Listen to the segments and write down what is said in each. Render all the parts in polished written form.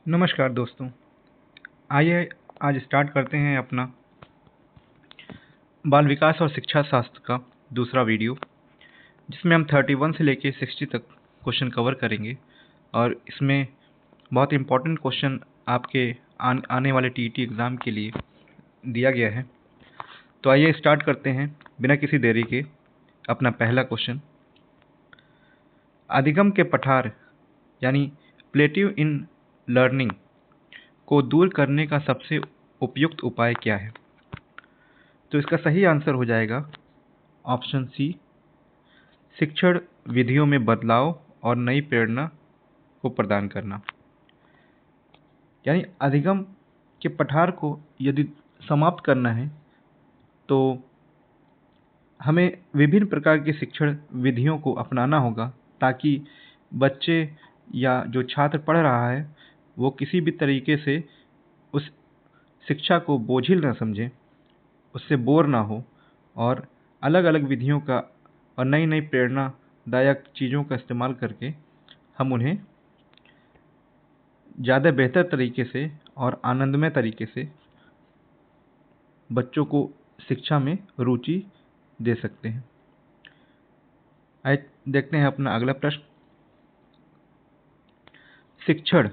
नमस्कार दोस्तों। आइए आज स्टार्ट करते हैं अपना बाल विकास और शिक्षा शास्त्र का दूसरा वीडियो, जिसमें हम 31 से लेकर 60 तक क्वेश्चन कवर करेंगे। और इसमें बहुत इम्पोर्टेंट क्वेश्चन आपके आने वाले टीईटी एग्ज़ाम के लिए दिया गया है। तो आइए स्टार्ट करते हैं बिना किसी देरी के। अपना पहला क्वेश्चन, अधिगम के पठार यानी प्लेटिव इन लर्निंग को दूर करने का सबसे उपयुक्त उपाय क्या है? तो इसका सही आंसर हो जाएगा ऑप्शन सी, शिक्षण विधियों में बदलाव और नई प्रेरणा को प्रदान करना। यानी अधिगम के पठार को यदि समाप्त करना है तो हमें विभिन्न प्रकार की शिक्षण विधियों को अपनाना होगा, ताकि बच्चे या जो छात्र पढ़ रहा है वो किसी भी तरीके से उस शिक्षा को बोझिल न समझे, उससे बोर ना हो, और अलग अलग विधियों का और नई नई प्रेरणादायक चीज़ों का इस्तेमाल करके हम उन्हें ज़्यादा बेहतर तरीके से और आनंदमय तरीके से बच्चों को शिक्षा में रुचि दे सकते हैं। आइए देखते हैं अपना अगला प्रश्न, शिक्षण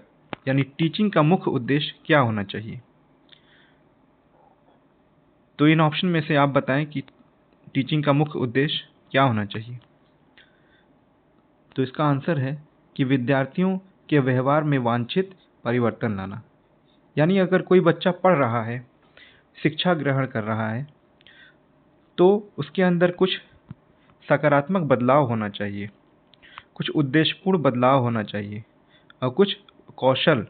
यानी टीचिंग का मुख्य उद्देश्य क्या होना चाहिए? तो इन ऑप्शन में से आप बताएं कि टीचिंग का मुख्य उद्देश्य क्या होना चाहिए। तो इसका आंसर है कि विद्यार्थियों के व्यवहार में वांछित परिवर्तन लाना। यानी अगर कोई बच्चा पढ़ रहा है, शिक्षा ग्रहण कर रहा है, तो उसके अंदर कुछ सकारात्मक बदलाव होना चाहिए, कुछ उद्देश्यपूर्ण बदलाव होना चाहिए और कुछ कौशल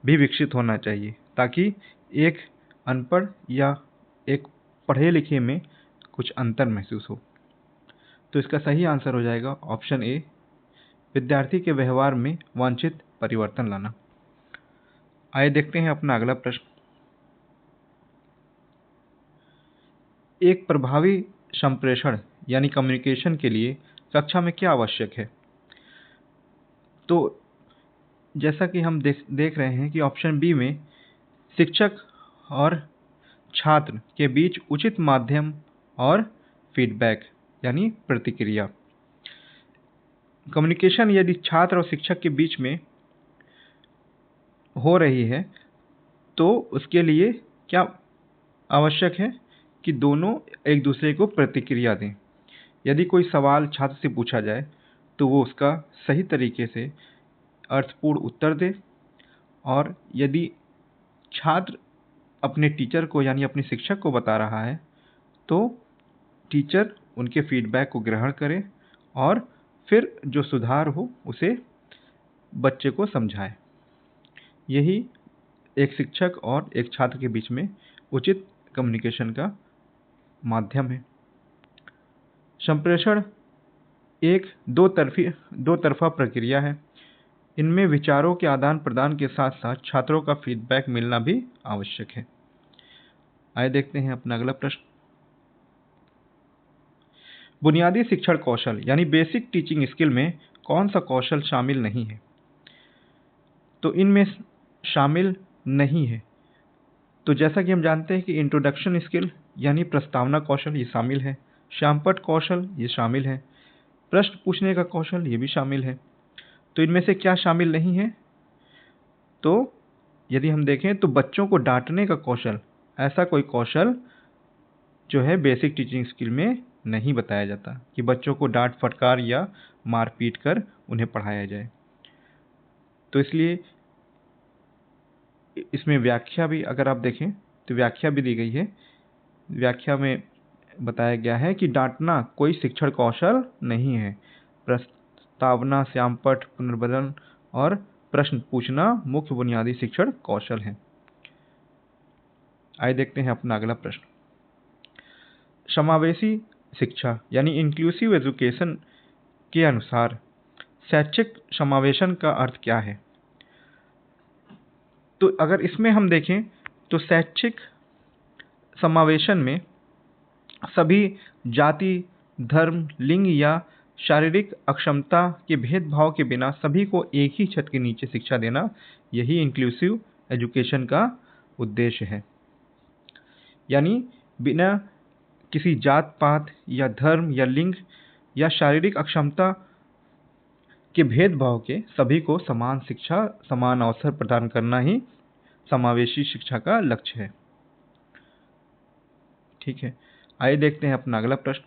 भी विकसित होना चाहिए, ताकि एक अनपढ़ या एक पढ़े लिखे में कुछ अंतर महसूस हो। तो इसका सही आंसर हो जाएगा ऑप्शन ए, विद्यार्थी के व्यवहार में वांछित परिवर्तन लाना। आइए देखते हैं अपना अगला प्रश्न, एक प्रभावी संप्रेषण यानी कम्युनिकेशन के लिए कक्षा में क्या आवश्यक है? तो जैसा कि हम देख रहे हैं कि ऑप्शन बी में शिक्षक और छात्र के बीच उचित माध्यम और फीडबैक यानी प्रतिक्रिया। कम्युनिकेशन यदि छात्र और शिक्षक के बीच में हो रही है तो उसके लिए क्या आवश्यक है कि दोनों एक दूसरे को प्रतिक्रिया दें। यदि कोई सवाल छात्र से पूछा जाए तो वो उसका सही तरीके से अर्थपूर्ण उत्तर दे, और यदि छात्र अपने टीचर को यानी अपने शिक्षक को बता रहा है तो टीचर उनके फीडबैक को ग्रहण करे और फिर जो सुधार हो उसे बच्चे को समझाए। यही एक शिक्षक और एक छात्र के बीच में उचित कम्युनिकेशन का माध्यम है। संप्रेषण एक दो तरफा प्रक्रिया है। इनमें विचारों के आदान प्रदान के साथ साथ छात्रों का फीडबैक मिलना भी आवश्यक है। आइए देखते हैं अपना अगला प्रश्न, बुनियादी शिक्षण कौशल यानी बेसिक टीचिंग स्किल में कौन सा कौशल शामिल नहीं है? तो इनमें शामिल नहीं है तो जैसा कि हम जानते हैं कि इंट्रोडक्शन स्किल यानी प्रस्तावना कौशल ये शामिल है, श्यामपट्ट कौशल ये शामिल है, प्रश्न पूछने का कौशल ये भी शामिल है। तो इनमें से क्या शामिल नहीं है? तो यदि हम देखें तो बच्चों को डांटने का कौशल, ऐसा कोई कौशल जो है बेसिक टीचिंग स्किल में नहीं बताया जाता कि बच्चों को डांट फटकार या मारपीट कर उन्हें पढ़ाया जाए। तो इसलिए इसमें व्याख्या भी अगर आप देखें तो व्याख्या भी दी गई है। व्याख्या में बताया गया है कि डांटना कोई शिक्षण कौशल नहीं है, प्रस्तावना, श्यामपट्ट, पुनर्बलन और प्रश्न पूछना मुख्य बुनियादी शिक्षण कौशल है। आइए देखते हैं अपना अगला प्रश्न, समावेशी शिक्षा यानी इंक्लूसिव एजुकेशन के अनुसार शैक्षिक समावेशन का अर्थ क्या है? तो अगर इसमें हम देखें तो शैक्षिक समावेशन में सभी जाति, धर्म, लिंग या शारीरिक अक्षमता के भेदभाव के बिना सभी को एक ही छत के नीचे शिक्षा देना, यही इंक्लूसिव एजुकेशन का उद्देश्य है। यानी बिना किसी जात पात या धर्म या लिंग या शारीरिक अक्षमता के भेदभाव के सभी को समान शिक्षा, समान अवसर प्रदान करना ही समावेशी शिक्षा का लक्ष्य है। ठीक है, आइए देखते हैं अपना अगला प्रश्न।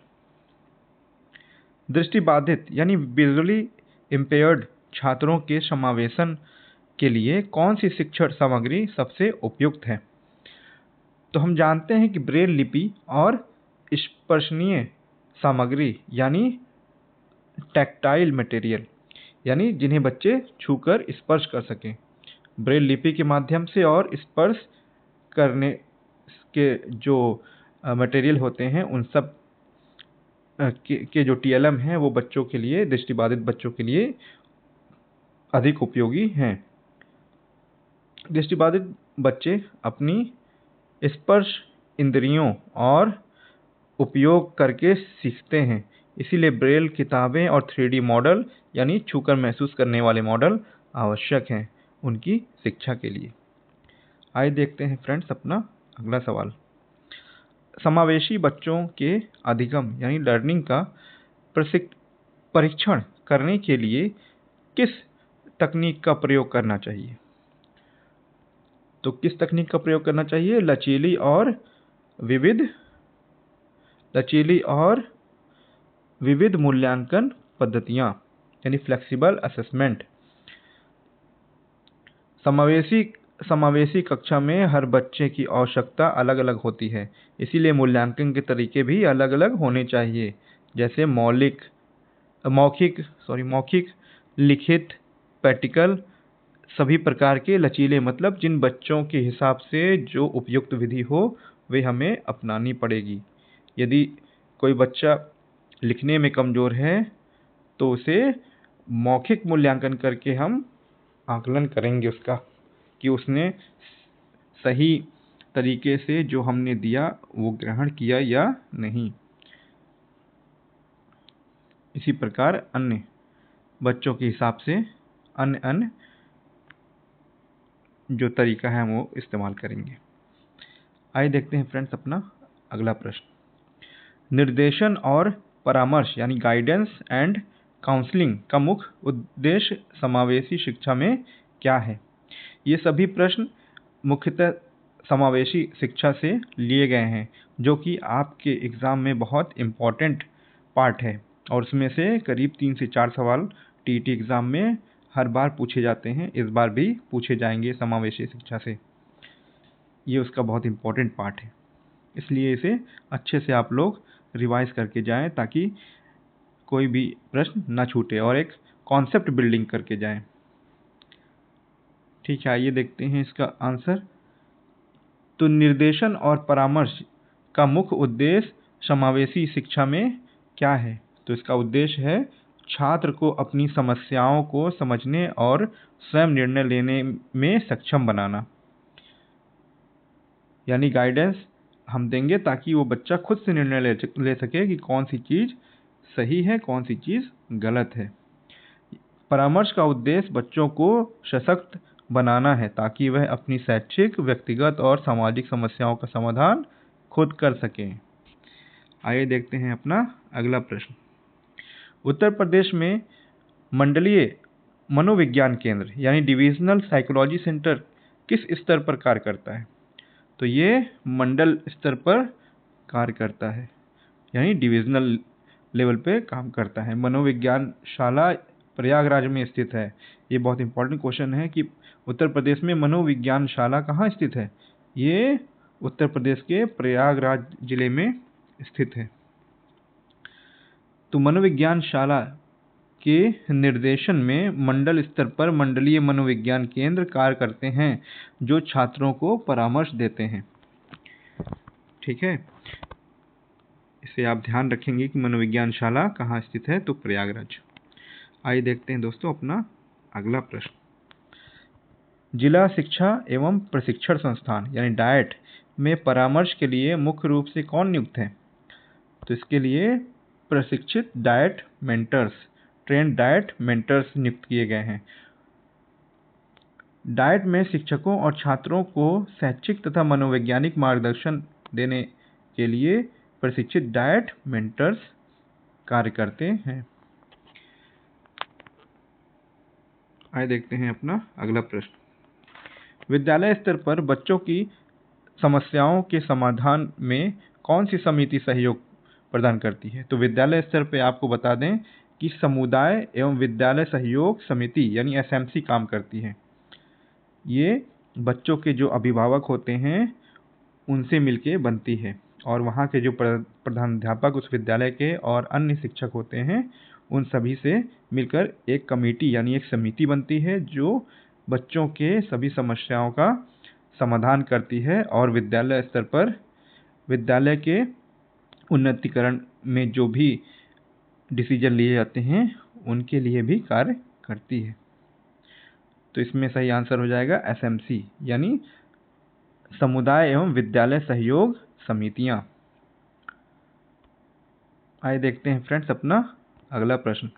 दृष्टिबाधित यानी विजुअली इम्पेयर्ड छात्रों के समावेशन के लिए कौन सी शिक्षण सामग्री सबसे उपयुक्त है? तो हम जानते हैं कि ब्रेल लिपि और स्पर्शनीय सामग्री यानी टैक्टाइल मटेरियल, यानी जिन्हें बच्चे छूकर स्पर्श कर सकें, ब्रेल लिपि के माध्यम से और स्पर्श करने के जो मटेरियल होते हैं उन सब के जो टीएलएम हैं वो बच्चों के लिए, दृष्टिबाधित बच्चों के लिए अधिक उपयोगी हैं। दृष्टिबाधित बच्चे अपनी स्पर्श इंद्रियों और उपयोग करके सीखते हैं, इसीलिए ब्रेल किताबें और 3D मॉडल यानी छूकर महसूस करने वाले मॉडल आवश्यक हैं उनकी शिक्षा के लिए। आइए देखते हैं फ्रेंड्स अपना अगला सवाल। समावेशी बच्चों के अधिगम यानी लर्निंग का परीक्षण करने के लिए किस तकनीक का प्रयोग करना चाहिए? तो किस तकनीक का प्रयोग करना चाहिए? लचीली और विविध मूल्यांकन पद्धतियां यानी फ्लेक्सिबल असेसमेंट। समावेशी कक्षा में हर बच्चे की आवश्यकता अलग अलग होती है, इसीलिए मूल्यांकन के तरीके भी अलग अलग होने चाहिए, जैसे मौखिक, लिखित, प्रैक्टिकल, सभी प्रकार के लचीले, मतलब जिन बच्चों के हिसाब से जो उपयुक्त विधि हो वे हमें अपनानी पड़ेगी। यदि कोई बच्चा लिखने में कमज़ोर है तो उसे मौखिक मूल्यांकन करके हम आकलन करेंगे उसका कि उसने सही तरीके से जो हमने दिया वो ग्रहण किया या नहीं। इसी प्रकार अन्य बच्चों के हिसाब से अन्य जो तरीका है वो इस्तेमाल करेंगे। आइए देखते हैं फ्रेंड्स अपना अगला प्रश्न। निर्देशन और परामर्श यानी गाइडेंस एंड काउंसलिंग का मुख्य उद्देश्य समावेशी शिक्षा में क्या है? ये सभी प्रश्न मुख्यतः समावेशी शिक्षा से लिए गए हैं, जो कि आपके एग्ज़ाम में बहुत इम्पॉर्टेंट पार्ट है और उसमें से करीब 3 से 4 सवाल टीईटी एग्ज़ाम में हर बार पूछे जाते हैं, इस बार भी पूछे जाएंगे समावेशी शिक्षा से। ये उसका बहुत इम्पॉर्टेंट पार्ट है, इसलिए इसे अच्छे से आप लोग रिवाइज करके जाएं ताकि कोई भी प्रश्न ना छूटे और एक कॉन्सेप्ट बिल्डिंग करके जाएं। ठीक है, आइए देखते हैं इसका आंसर। तो निर्देशन और परामर्श का मुख्य उद्देश्य समावेशी शिक्षा में क्या है? तो इसका उद्देश्य है छात्र को अपनी समस्याओं को समझने और स्वयं निर्णय लेने में सक्षम बनाना, यानी गाइडेंस हम देंगे ताकि वो बच्चा खुद से निर्णय ले सके कि कौन सी चीज़ सही है, कौन सी चीज़ गलत है। परामर्श का उद्देश्य बच्चों को सशक्त बनाना है ताकि वह अपनी शैक्षिक, व्यक्तिगत और सामाजिक समस्याओं का समाधान खुद कर सकें। आइए देखते हैं अपना अगला प्रश्न। उत्तर प्रदेश में मंडलीय मनोविज्ञान केंद्र यानी डिविजनल साइकोलॉजी सेंटर किस स्तर पर कार्य करता है? तो ये मंडल स्तर पर कार्य करता है, यानी डिविजनल लेवल पे काम करता है। मनोविज्ञान शाला प्रयागराज में स्थित है। ये बहुत इंपॉर्टेंट क्वेश्चन है कि उत्तर प्रदेश में मनोविज्ञान शाला कहाँ स्थित है? ये उत्तर प्रदेश के प्रयागराज जिले में स्थित है। तो मनोविज्ञान शाला के निर्देशन में मंडल स्तर पर मंडलीय मनोविज्ञान केंद्र कार्य करते हैं जो छात्रों को परामर्श देते हैं। ठीक है, इसे आप ध्यान रखेंगे कि मनोविज्ञान शाला कहाँ स्थित है, तो प्रयागराज। आइए देखते हैं दोस्तों अपना अगला प्रश्न। जिला शिक्षा एवं प्रशिक्षण संस्थान यानी डाइट में परामर्श के लिए मुख्य रूप से कौन नियुक्त है? तो इसके लिए प्रशिक्षित diet mentors, trend diet mentors नियुक्त किए गए हैं। डाइट में शिक्षकों और छात्रों को शैक्षिक तथा मनोवैज्ञानिक मार्गदर्शन देने के लिए प्रशिक्षित डाइट मेंटर्स कार्य करते हैं। आइए देखते हैं अपना अगला प्रश्न। विद्यालय स्तर पर बच्चों की समस्याओं के समाधान में कौन सी समिति सहयोग प्रदान करती है? तो विद्यालय स्तर पे आपको बता दें कि समुदाय एवं विद्यालय सहयोग समिति यानी एसएमसी काम करती है। ये बच्चों के जो अभिभावक होते हैं उनसे मिलके बनती है और वहाँ के जो प्रधानाध्यापक उस विद्यालय के और अन्य शिक्षक होते हैं उन सभी से मिलकर एक कमेटी यानी एक समिति बनती है जो बच्चों के सभी समस्याओं का समाधान करती है और विद्यालय स्तर पर विद्यालय के उन्नतीकरण में जो भी डिसीजन लिए जाते हैं उनके लिए भी कार्य करती है। तो इसमें सही आंसर हो जाएगा एसएमसी यानी समुदाय एवं विद्यालय सहयोग समितियां। आइए देखते हैं फ्रेंड्स अपना अगला प्रश्न।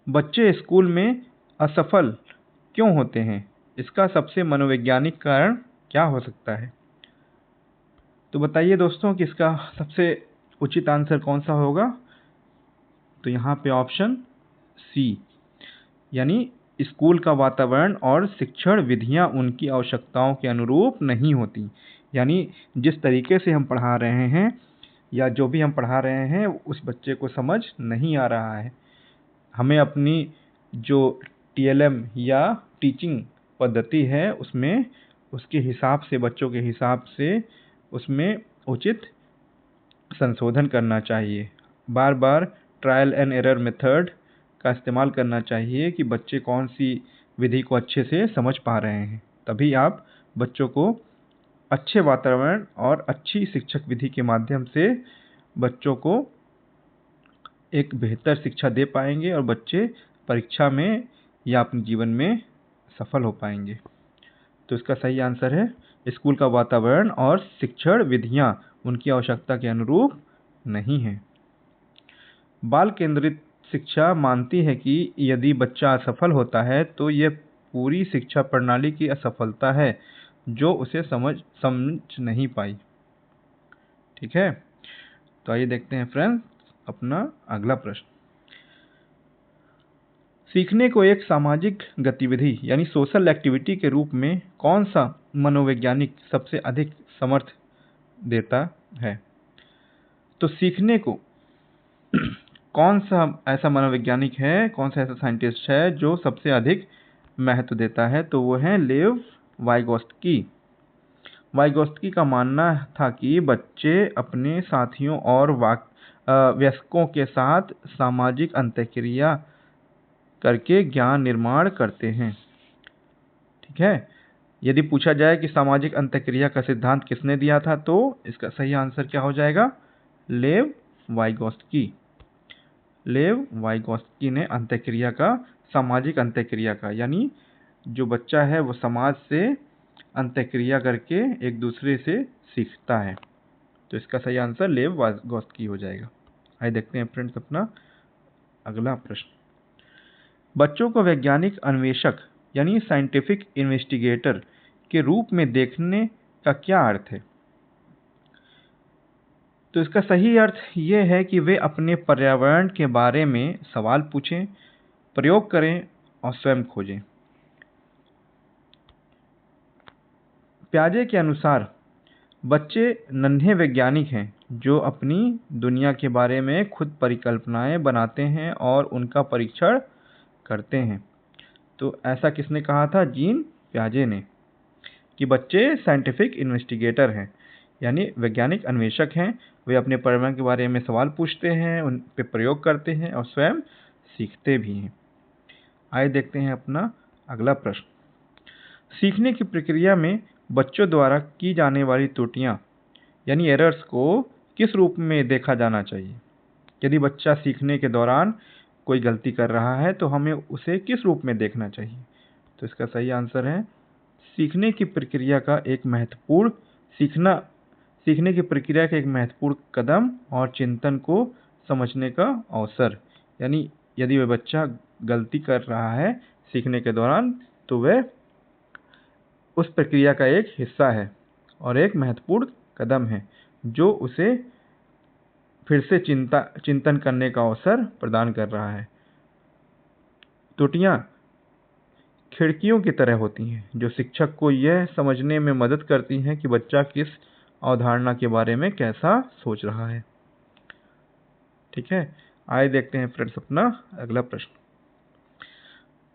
बच्चे स्कूल में असफल क्यों होते हैं? इसका सबसे मनोवैज्ञानिक कारण क्या हो सकता है? तो बताइए दोस्तों कि इसका सबसे उचित आंसर कौन सा होगा? तो यहाँ पे ऑप्शन सी यानी स्कूल का वातावरण और शिक्षण विधियां उनकी आवश्यकताओं के अनुरूप नहीं होती। यानी जिस तरीके से हम पढ़ा रहे हैं या जो भी हम पढ़ा रहे हैं उस बच्चे को समझ नहीं आ रहा है। हमें अपनी जो टीएलएम या टीचिंग पद्धति है उसमें उसके हिसाब से बच्चों के हिसाब से उसमें उचित संशोधन करना चाहिए। बार बार ट्रायल एंड एरर मेथड का इस्तेमाल करना चाहिए कि बच्चे कौन सी विधि को अच्छे से समझ पा रहे हैं। तभी आप बच्चों को अच्छे वातावरण और अच्छी शिक्षक विधि के माध्यम से बच्चों को एक बेहतर शिक्षा दे पाएंगे और बच्चे परीक्षा में या अपने जीवन में सफल हो पाएंगे। तो इसका सही आंसर है स्कूल का वातावरण और शिक्षण विधियां उनकी आवश्यकता के अनुरूप नहीं है। बाल केंद्रित शिक्षा मानती है कि यदि बच्चा असफल होता है तो यह पूरी शिक्षा प्रणाली की असफलता है जो उसे समझ नहीं पाई। ठीक है, तो आइए देखते हैं फ्रेंड्स अपना अगला प्रश्न। सीखने को एक सामाजिक गतिविधि यानी सोशल एक्टिविटी के रूप में कौन सा मनोवैज्ञानिक सबसे अधिक समर्थ देता है? तो सीखने को कौन सा ऐसा मनोवैज्ञानिक है, कौन सा ऐसा साइंटिस्ट है जो सबसे अधिक महत्व देता है? तो वो है लेव वाइगोत्स्की। वाइगोत्स्की का मानना था कि बच्चे अपने साथियों और वयस्कों के साथ सामाजिक अंतःक्रिया करके ज्ञान निर्माण करते हैं। ठीक है, यदि पूछा जाए कि सामाजिक अंतःक्रिया का सिद्धांत किसने दिया था तो इसका सही आंसर क्या हो जाएगा? लेव वाइगोत्स्की। लेव वाइगोत्स्की ने अंतःक्रिया का, सामाजिक अंतःक्रिया का, यानी जो बच्चा है वो समाज से अंतःक्रिया करके एक दूसरे से सीखता है। तो इसका सही आंसर लेव वाइगोत्स्की हो जाएगा। आइए देखते हैं फ्रेंड्स अपना अगला प्रश्न। बच्चों को वैज्ञानिक अन्वेषक यानी साइंटिफिक इन्वेस्टिगेटर के रूप में देखने का क्या अर्थ है? तो इसका सही अर्थ ये है कि वे अपने पर्यावरण के बारे में सवाल पूछें, प्रयोग करें और स्वयं खोजें। प्याजे के अनुसार बच्चे नन्हे वैज्ञानिक हैं जो अपनी दुनिया के बारे में खुद परिकल्पनाएं बनाते हैं और उनका परीक्षण करते हैं। तो ऐसा किसने कहा था? जीन प्याजे ने, कि बच्चे साइंटिफिक इन्वेस्टिगेटर हैं यानी वैज्ञानिक अन्वेषक हैं। वे अपने पर्यावरण के बारे में सवाल पूछते हैं, उन पे प्रयोग करते हैं और स्वयं सीखते भी हैं। आइए देखते हैं अपना अगला प्रश्न। सीखने की प्रक्रिया में बच्चों द्वारा की जाने वाली त्रुटियां यानी एरर्स को किस रूप में देखा जाना चाहिए? यदि बच्चा सीखने के दौरान कोई गलती कर रहा है तो हमें उसे किस रूप में देखना चाहिए? तो इसका सही आंसर है सीखने की प्रक्रिया का एक महत्वपूर्ण सीखने की प्रक्रिया का एक महत्वपूर्ण कदम और चिंतन को समझने का अवसर। यानी यदि वह बच्चा गलती कर रहा है सीखने के दौरान तो वह उस प्रक्रिया का एक हिस्सा है और एक महत्वपूर्ण कदम है जो उसे फिर से चिंतन करने का अवसर प्रदान कर रहा है। त्रुटियां खिड़कियों की तरह होती हैं जो शिक्षक को यह समझने में मदद करती हैं कि बच्चा किस अवधारणा के बारे में कैसा सोच रहा है। ठीक है, आइए देखते हैं फ्रेंड्स अपना अगला प्रश्न।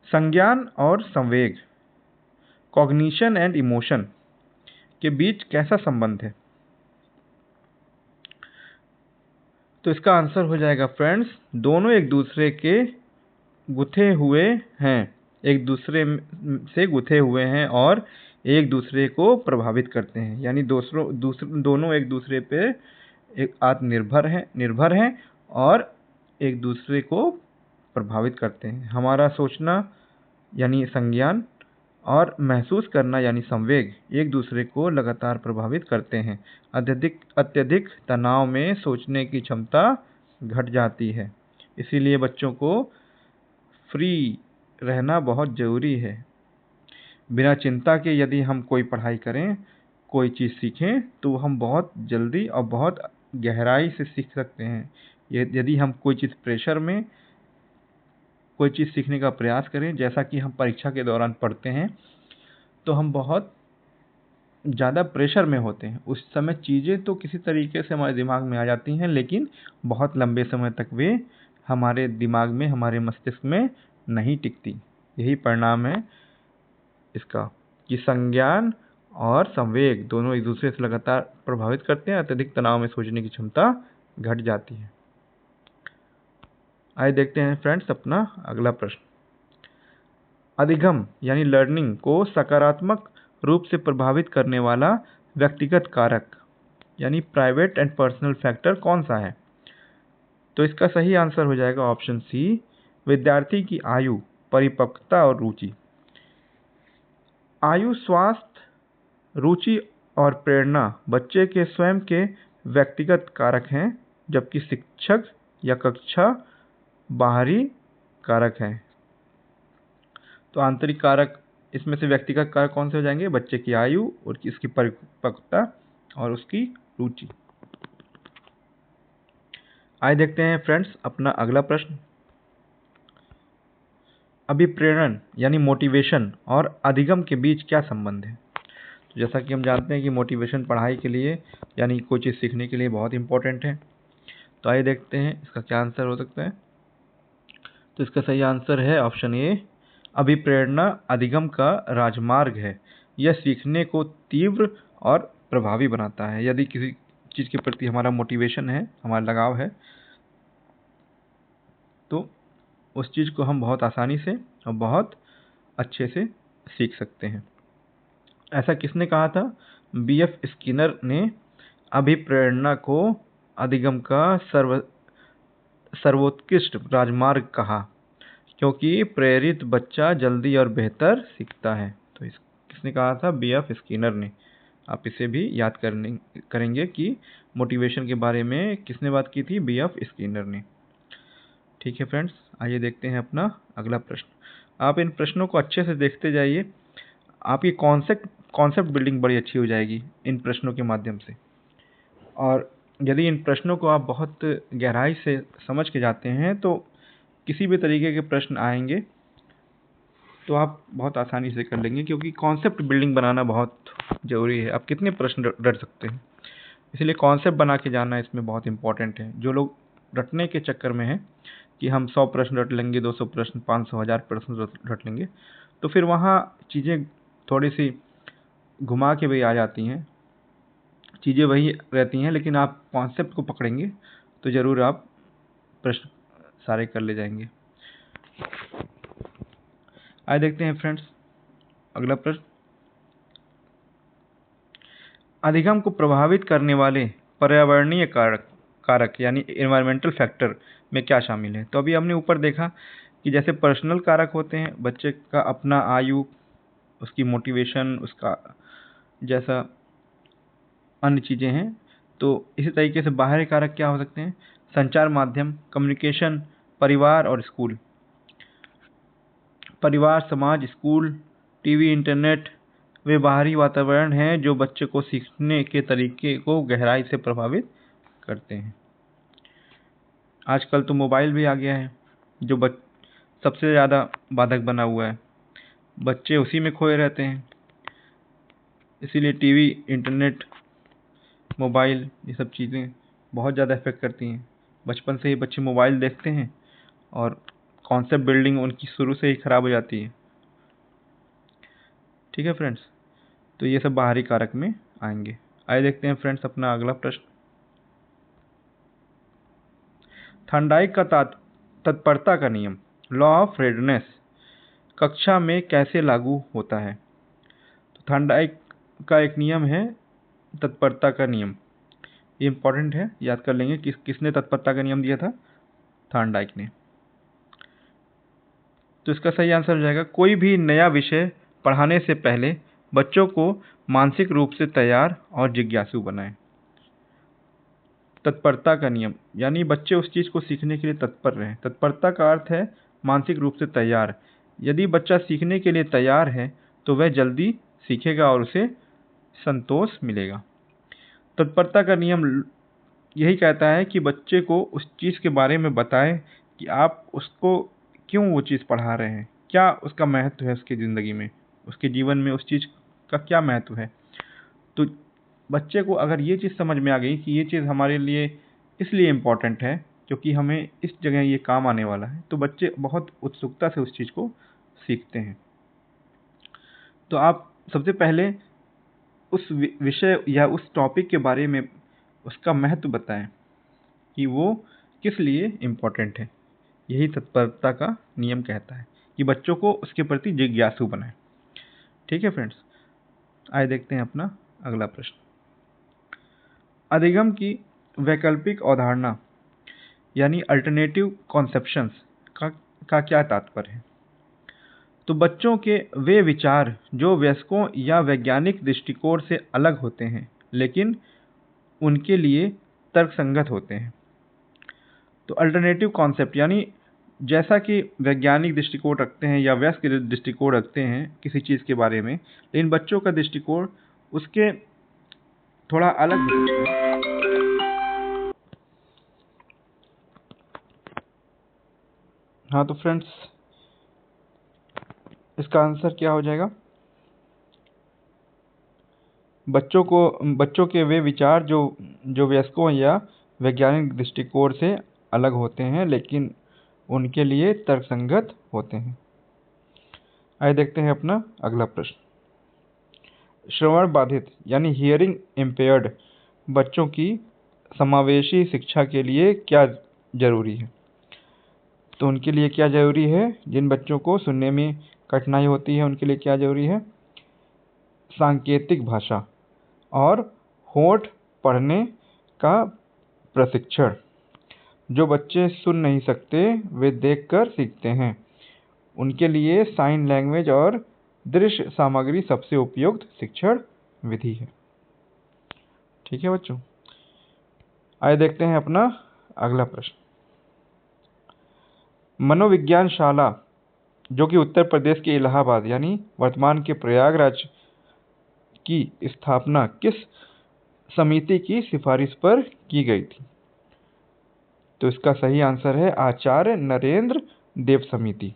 संज्ञान और संवेग, कॉग्निशन एंड इमोशन के बीच कैसा संबंध है? तो इसका आंसर हो जाएगा फ्रेंड्स, दोनों एक दूसरे के गुथे हुए हैं, एक दूसरे से गुथे हुए हैं और एक दूसरे को प्रभावित करते हैं। यानी दोनों एक दूसरे पे एक निर्भर हैं और एक दूसरे को प्रभावित करते हैं। हमारा सोचना यानी संज्ञान और महसूस करना यानी संवेग एक दूसरे को लगातार प्रभावित करते हैं। अत्यधिक तनाव में सोचने की क्षमता घट जाती है, इसीलिए बच्चों को फ्री रहना बहुत ज़रूरी है। बिना चिंता के यदि हम कोई पढ़ाई करें, कोई चीज़ सीखें तो हम बहुत जल्दी और बहुत गहराई से सीख सकते हैं। यदि हम कोई चीज़ प्रेशर में कोई चीज़ सीखने का प्रयास करें, जैसा कि हम परीक्षा के दौरान पढ़ते हैं, तो हम बहुत ज़्यादा प्रेशर में होते हैं। उस समय चीज़ें तो किसी तरीके से हमारे दिमाग में आ जाती हैं, लेकिन बहुत लंबे समय तक वे हमारे दिमाग में, हमारे मस्तिष्क में नहीं टिकती। यही परिणाम है इसका कि संज्ञान और संवेग दोनों एक दूसरे से लगातार प्रभावित करते हैं। अत्यधिक तनाव में सोचने की क्षमता घट जाती है। आइए देखते हैं फ्रेंड्स अपना अगला प्रश्न। अधिगम यानी लर्निंग को सकारात्मक रूप से प्रभावित करने वाला व्यक्तिगत कारक यानी प्राइवेट एंड पर्सनल फैक्टर कौन सा है? तो इसका सही आंसर हो जाएगा ऑप्शन सी, विद्यार्थी की आयु, परिपक्वता और रुचि। आयु, स्वास्थ्य, रुचि और प्रेरणा बच्चे के स्वयं के व्यक्तिगत कारक हैं, जबकि शिक्षक या कक्षा बाहरी कारक हैं। तो आंतरिक कारक इसमें से व्यक्तिगत कारक कौन से हो जाएंगे? बच्चे की आयु और इसकी परिपक्वता और उसकी रुचि। आइए देखते हैं फ्रेंड्स अपना अगला प्रश्न। अभिप्रेरण यानी मोटिवेशन और अधिगम के बीच क्या संबंध है? तो जैसा कि हम जानते हैं कि मोटिवेशन पढ़ाई के लिए यानी कोई चीज़ सीखने के लिए बहुत इंपॉर्टेंट है। तो आइए देखते हैं इसका क्या आंसर हो सकता है। तो इसका सही आंसर है ऑप्शन ए, अभिप्रेरणा अधिगम का राजमार्ग है। यह सीखने को तीव्र और प्रभावी बनाता है। यदि किसी चीज़ के प्रति हमारा मोटिवेशन है, हमारा लगाव है, तो उस चीज़ को हम बहुत आसानी से और बहुत अच्छे से सीख सकते हैं। ऐसा किसने कहा था? B.F. स्किनर ने अभिप्रेरणा को अधिगम का सर्वोत्कृष्ट राजमार्ग कहा, क्योंकि प्रेरित बच्चा जल्दी और बेहतर सीखता है। तो किसने कहा था? B.F. स्किनर ने। आप इसे भी याद करेंगे कि मोटिवेशन के बारे में किसने बात की थी? B.F. स्किनर ने। ठीक है फ्रेंड्स, आइए देखते हैं अपना अगला प्रश्न। आप इन प्रश्नों को अच्छे से देखते जाइए, आपकी कॉन्सेप्ट बिल्डिंग बड़ी अच्छी हो जाएगी इन प्रश्नों के माध्यम से। और यदि इन प्रश्नों को आप बहुत गहराई से समझ के जाते हैं तो किसी भी तरीके के प्रश्न आएंगे तो आप बहुत आसानी से कर लेंगे, क्योंकि कॉन्सेप्ट बिल्डिंग बनाना बहुत ज़रूरी है। आप कितने प्रश्न रट सकते हैं, इसलिए कॉन्सेप्ट बना के जाना इसमें बहुत इंपॉर्टेंट है। जो लोग रटने के चक्कर में हैं कि हम 100 प्रश्न रट लेंगे, 200 प्रश्न, 500, 1000 प्रश्न रट लेंगे, तो फिर वहाँ चीज़ें थोड़ी सी घुमा के भी आ जाती हैं, चीज़ें वही रहती हैं, लेकिन आप कॉन्सेप्ट को पकड़ेंगे तो ज़रूर आप प्रश्न सारे कर ले जाएंगे। आइए देखते हैं फ्रेंड्स अगला प्रश्न। अधिगम को प्रभावित करने वाले पर्यावरणीय कारक यानी एनवायरमेंटल फैक्टर में क्या शामिल है? तो अभी हमने ऊपर देखा कि जैसे पर्सनल कारक होते हैं, बच्चे का अपना आयु, उसकी मोटिवेशन, उसका जैसा अन्य चीज़ें हैं, तो इसी तरीके से बाहरी कारक क्या हो सकते हैं? संचार माध्यम, कम्युनिकेशन, परिवार और स्कूल। परिवार, समाज, स्कूल, टीवी, इंटरनेट वे बाहरी वातावरण हैं जो बच्चे को सीखने के तरीके को गहराई से प्रभावित करते हैं। आजकल तो मोबाइल भी आ गया है जो सबसे ज़्यादा बाधक बना हुआ है। बच्चे उसी में खोए रहते हैं। इसीलिए टीवी, इंटरनेट, मोबाइल ये सब चीज़ें बहुत ज़्यादा इफ़ेक्ट करती हैं। बचपन से ही बच्चे मोबाइल देखते हैं और कॉन्सेप्ट बिल्डिंग उनकी शुरू से ही ख़राब हो जाती है। ठीक है फ्रेंड्स, तो ये सब बाहरी कारक में आएंगे। आइए देखते हैं फ्रेंड्स अपना अगला प्रश्न। थॉर्नडाइक का तत्परता का नियम, लॉ ऑफ रेडनेस, कक्षा में कैसे लागू होता है? तो थॉर्नडाइक का एक नियम है तत्परता का नियम। ये इंपॉर्टेंट है, याद कर लेंगे किसने तत्परता का नियम दिया था? थॉर्नडाइक ने। तो इसका सही आंसर हो जाएगा, कोई भी नया विषय पढ़ाने से पहले बच्चों को मानसिक रूप से तैयार और जिज्ञासु बनाएं। तत्परता का नियम यानी बच्चे उस चीज़ को सीखने के लिए तत्पर रहें। तत्परता का अर्थ है मानसिक रूप से तैयार। यदि बच्चा सीखने के लिए तैयार है तो वह जल्दी सीखेगा और उसे संतोष मिलेगा। तत्परता का नियम यही कहता है कि बच्चे को उस चीज़ के बारे में बताएं कि आप उसको क्यों वो चीज़ पढ़ा रहे हैं, क्या उसका महत्व है उसकी ज़िंदगी में, उसके जीवन में उस चीज़ का क्या महत्व है। तो बच्चे को अगर ये चीज़ समझ में आ गई कि ये चीज़ हमारे लिए इसलिए इम्पॉर्टेंट है क्योंकि हमें इस जगह ये काम आने वाला है, तो बच्चे बहुत उत्सुकता से उस चीज़ को सीखते हैं। तो आप सबसे पहले उस विषय या उस टॉपिक के बारे में उसका महत्व बताएं कि वो किस लिए इम्पोर्टेंट है। यही तत्परता का नियम कहता है कि बच्चों को उसके प्रति जिज्ञासु बनाएं। ठीक है फ्रेंड्स, आइए देखते हैं अपना अगला प्रश्न। अधिगम की वैकल्पिक अवधारणा यानी अल्टरनेटिव कॉन्सेप्शंस का क्या तात्पर्य है? तो बच्चों के वे विचार जो वयस्कों या वैज्ञानिक दृष्टिकोण से अलग होते हैं लेकिन उनके लिए तर्कसंगत होते हैं। तो अल्टरनेटिव कॉन्सेप्ट यानी जैसा कि वैज्ञानिक दृष्टिकोण रखते हैं या वयस्क दृष्टिकोण रखते हैं किसी चीज़ के बारे में, लेकिन बच्चों का दृष्टिकोण उसके थोड़ा अलग हो सकता है। हाँ तो फ्रेंड्स, इसका आंसर क्या हो जाएगा? बच्चों के वे विचार जो वयस्कों या वैज्ञानिक दृष्टिकोण से अलग होते हैं लेकिन उनके लिए तर्कसंगत होते हैं। आइए देखते हैं अपना अगला प्रश्न। श्रवण बाधित यानी हियरिंग इम्पेयर्ड बच्चों की समावेशी शिक्षा के लिए क्या जरूरी है? तो उनके लिए क्या जरूरी है? जिन बच्चों को सुनने में कठिनाई होती है उनके लिए क्या जरूरी है? सांकेतिक भाषा और होंठ पढ़ने का प्रशिक्षण। जो बच्चे सुन नहीं सकते वे देखकर सीखते हैं, उनके लिए साइन लैंग्वेज और दृश्य सामग्री सबसे उपयुक्त शिक्षण विधि है। ठीक है बच्चों, आइए देखते हैं अपना अगला प्रश्न। मनोविज्ञान शाला जो कि उत्तर प्रदेश के इलाहाबाद यानी वर्तमान के प्रयागराज की स्थापना किस समिति की सिफारिश पर की गई थी? तो इसका सही आंसर है आचार्य नरेंद्र देव समिति।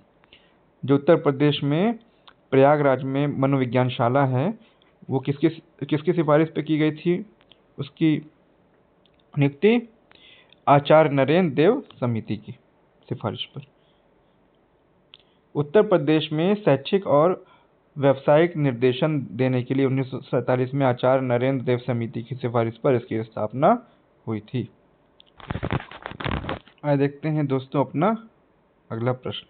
जो उत्तर प्रदेश में प्रयागराज में मनोविज्ञान शाला है वो किसकी सिफारिश पे की गई थी? उसकी नियुक्ति आचार्य नरेंद्र देव समिति की सिफारिश पर। उत्तर प्रदेश में शैक्षिक और व्यावसायिक निर्देशन देने के लिए 1947 में आचार्य नरेंद्र देव समिति की सिफारिश पर इसकी स्थापना हुई थी। आइए देखते हैं दोस्तों अपना अगला प्रश्न।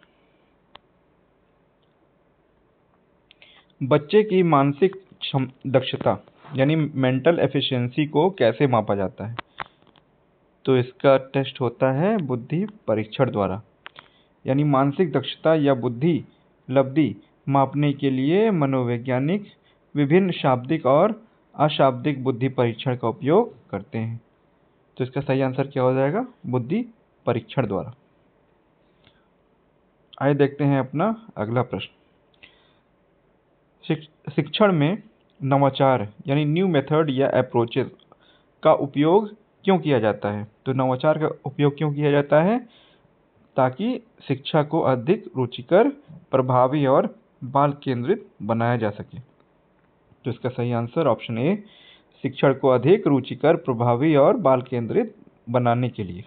बच्चे की मानसिक दक्षता यानी मेंटल एफिशिएंसी को कैसे मापा जाता है? तो इसका टेस्ट होता है बुद्धि परीक्षण द्वारा। यानी मानसिक दक्षता या बुद्धि लब्धि मापने के लिए मनोवैज्ञानिक विभिन्न शाब्दिक और अशाब्दिक बुद्धि परीक्षण का उपयोग करते हैं। तो इसका सही आंसर क्या हो जाएगा? बुद्धि परीक्षण द्वारा। आइए देखते हैं अपना अगला प्रश्न। शिक्षण में नवाचार यानी न्यू मेथड या अप्रोचेस का उपयोग क्यों किया जाता है? तो नवाचार का उपयोग क्यों किया जाता है? ताकि शिक्षा को अधिक रुचिकर, प्रभावी और बाल केंद्रित बनाया जा सके। तो इसका सही आंसर ऑप्शन ए, शिक्षण को अधिक रुचिकर, प्रभावी और बाल केंद्रित बनाने के लिए।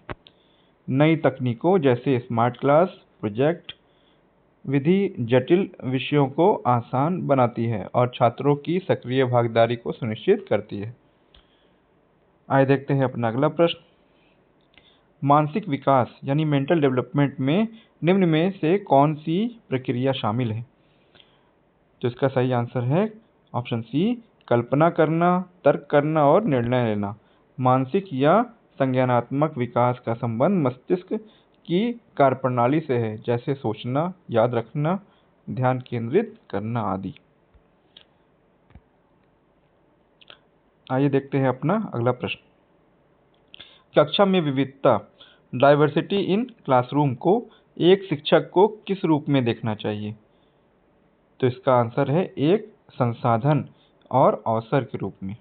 नई तकनीकों जैसे स्मार्ट क्लास, प्रोजेक्ट विधि जटिल विषयों को आसान बनाती है और छात्रों की सक्रिय भागीदारी को सुनिश्चित करती है। आइए देखते हैं अपना अगला प्रश्न। मानसिक विकास यानी मेंटल डेवलपमेंट में निम्न में से कौन सी प्रक्रिया शामिल है? तो इसका सही आंसर है ऑप्शन सी, कल्पना करना, तर्क करना और निर्णय लेना। मानसिक या संज्ञानात्मक विकास का संबंध मस्तिष्क की कार्यप्रणाली से है, जैसे सोचना, याद रखना, ध्यान केंद्रित करना आदि। आइए देखते हैं अपना अगला प्रश्न। कक्षा में विविधता डाइवर्सिटी इन क्लासरूम को एक शिक्षक को किस रूप में देखना चाहिए? तो इसका आंसर है एक संसाधन और अवसर के रूप में।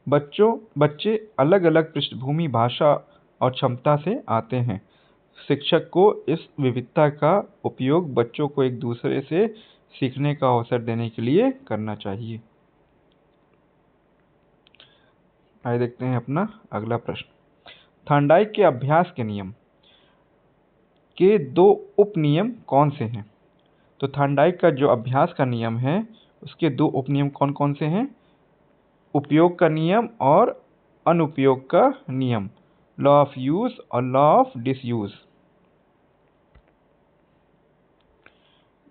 बच्चे अलग अलग पृष्ठभूमि, भाषा और क्षमता से आते हैं। शिक्षक को इस विविधता का उपयोग बच्चों को एक दूसरे से सीखने का अवसर देने के लिए करना चाहिए। आइए देखते हैं अपना अगला प्रश्न। थॉर्नडाइक के अभ्यास के नियम के दो उप नियम कौन से हैं? तो थॉर्नडाइक का जो अभ्यास का नियम है उसके दो उप नियम कौन कौन से हैं? उपयोग का नियम और अनुपयोग का नियम, लॉ ऑफ यूज और लॉ ऑफ डिसयूज।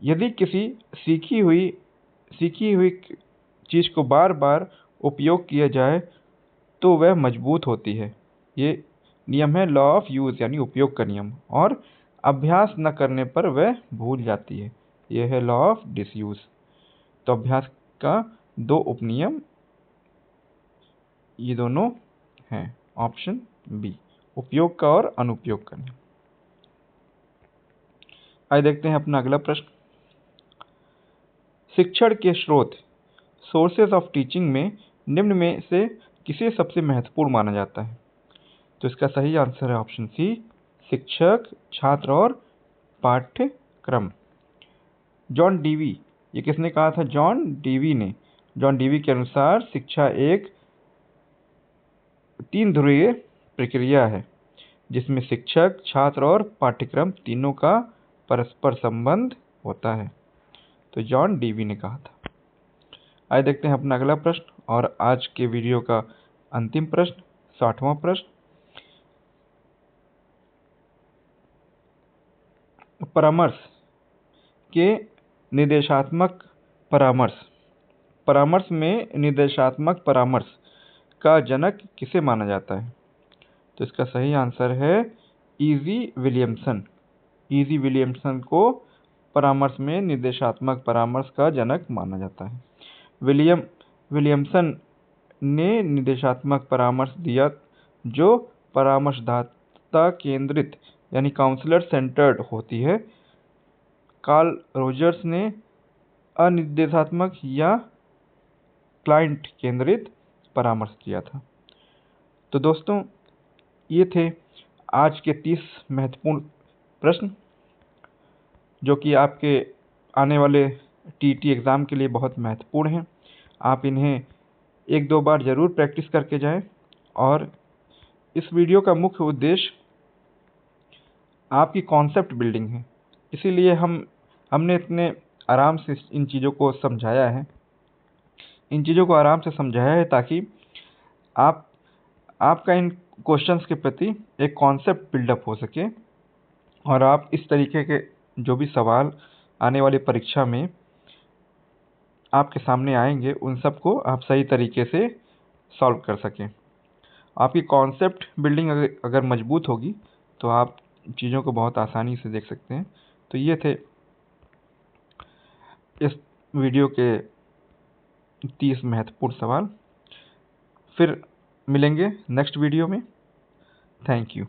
यदि किसी सीखी हुई चीज को बार बार उपयोग किया जाए तो वह मजबूत होती है। ये नियम है लॉ ऑफ यूज यानी उपयोग का नियम। और अभ्यास न करने पर वह भूल जाती है। यह है लॉ ऑफ डिसयूज। तो अभ्यास का दो उपनियम ये दोनों हैं, ऑप्शन बी, उपयोग का और अनुपयोग का नियम। आइए देखते हैं अपना अगला प्रश्न। शिक्षण के स्रोत सोर्सेज ऑफ टीचिंग में निम्न में से किसे सबसे महत्वपूर्ण माना जाता है? तो इसका सही आंसर है ऑप्शन सी, शिक्षक, छात्र और पाठ्यक्रम। जॉन डीवी, ये किसने कहा था? जॉन डीवी ने। जॉन डीवी के अनुसार शिक्षा एक तीन ध्रुवीय प्रक्रिया है जिसमें शिक्षक, छात्र और पाठ्यक्रम तीनों का परस्पर संबंध होता है। तो जॉन डीवी ने कहा था। आइए देखते हैं अपना अगला प्रश्न और आज के वीडियो का अंतिम प्रश्न, 60वां प्रश्न। परामर्श के निर्देशात्मक परामर्श में निर्देशात्मक परामर्श का जनक किसे माना जाता है? तो इसका सही आंसर है ईजी विलियमसन। ईजी विलियमसन को परामर्श में निर्देशात्मक परामर्श का जनक माना जाता है। विलियमसन ने निर्देशात्मक परामर्श दिया जो परामर्शदाता केंद्रित यानी काउंसलर सेंटर्ड होती है। कार्ल रोजर्स ने अनिर्देशात्मक या क्लाइंट केंद्रित परामर्श किया था। तो दोस्तों, ये थे आज के 30 महत्वपूर्ण प्रश्न जो कि आपके आने वाले टीटी एग्ज़ाम के लिए बहुत महत्वपूर्ण हैं। आप इन्हें एक दो बार ज़रूर प्रैक्टिस करके जाएं। और इस वीडियो का मुख्य उद्देश्य आपकी कॉन्सेप्ट बिल्डिंग है, इसीलिए हमने इतने आराम से इन चीज़ों को समझाया है। इन चीज़ों को आराम से समझाया है ताकि आपका इन क्वेश्चंस के प्रति एक कॉन्सेप्ट बिल्डअप हो सके और आप इस तरीके के जो भी सवाल आने वाली परीक्षा में आपके सामने आएंगे उन सब को आप सही तरीके से सॉल्व कर सकें। आपकी कॉन्सेप्ट बिल्डिंग अगर मजबूत होगी तो आप चीज़ों को बहुत आसानी से देख सकते हैं। तो ये थे इस वीडियो के 30 महत्वपूर्ण सवाल। फिर मिलेंगे नेक्स्ट वीडियो में। Thank you.